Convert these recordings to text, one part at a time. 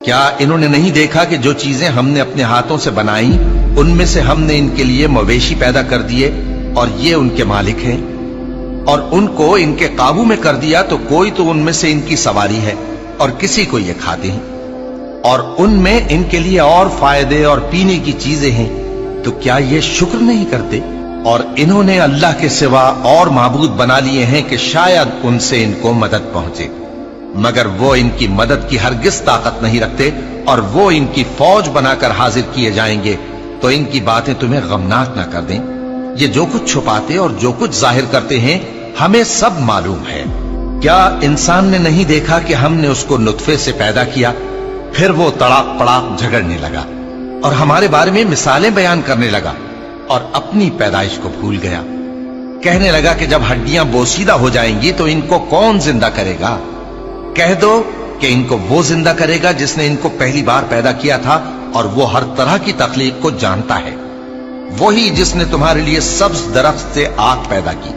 क्या इन्होंने नहीं देखा कि जो चीजें हमने अपने हाथों से बनाई उनमें से हमने इनके लिए मवेशी पैदा कर दिए और ये उनके मालिक हैं, और उनको इनके काबू में कर दिया तो कोई तो उनमें से इनकी सवारी है और किसी को ये खाते हैं, और उनमें इनके लिए और फायदे और पीने की चीजें हैं, तो क्या ये शुक्र नहीं करते? और इन्होंने अल्लाह के सिवा और माबूद बना लिए हैं कि शायद उनसे इनको मदद पहुंचे, मगर वो इनकी मदद की हरगिज ताकत नहीं रखते, और वो इनकी फौज बनाकर हाजिर किए जाएंगे तो इनकी बातें तुम्हें गमनाक ना कर दें। ये जो कुछ छुपाते और जो कुछ जाहिर करते हैं हमें सब मालूम है। क्या इंसान ने नहीं देखा कि हमने उसको नुत्फे से पैदा किया, फिर वो तड़ाक पड़ाक झगड़ने लगा और हमारे बारे में मिसालें बयान करने लगा और अपनी पैदाइश को भूल गया। कहने लगा कि जब हड्डियां बोसीदा हो जाएंगी तो इनको कौन जिंदा करेगा? कह दो कि इनको वो जिंदा करेगा जिसने इनको पहली बार पैदा किया था, और वो हर तरह की तकलीफ को जानता है। वही जिसने तुम्हारे लिए सब्ज दरख्त से आग पैदा की,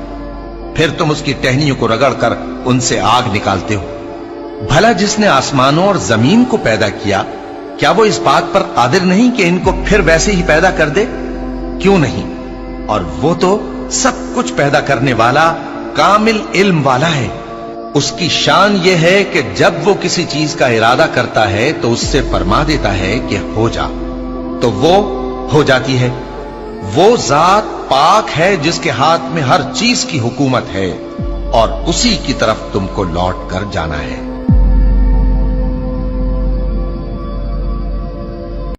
फिर तुम उसकी टहनियों को रगड़कर उनसे आग निकालते हो। भला जिसने आसमानों और जमीन को पैदा किया, क्या वो इस बात पर कादिर नहीं कि इनको फिर वैसे ही पैदा कर दे? क्यों नहीं? और वो तो सब कुछ पैदा करने वाला, कामिल इल्म वाला है। उसकी शान ये है कि जब वो किसी चीज का इरादा करता है तो उससे फरमा देता है कि हो जा, तो वो हो जाती है। वो जात पाक है जिसके हाथ में हर चीज की हुकूमत है, और उसी की तरफ तुमको लौट कर जाना है।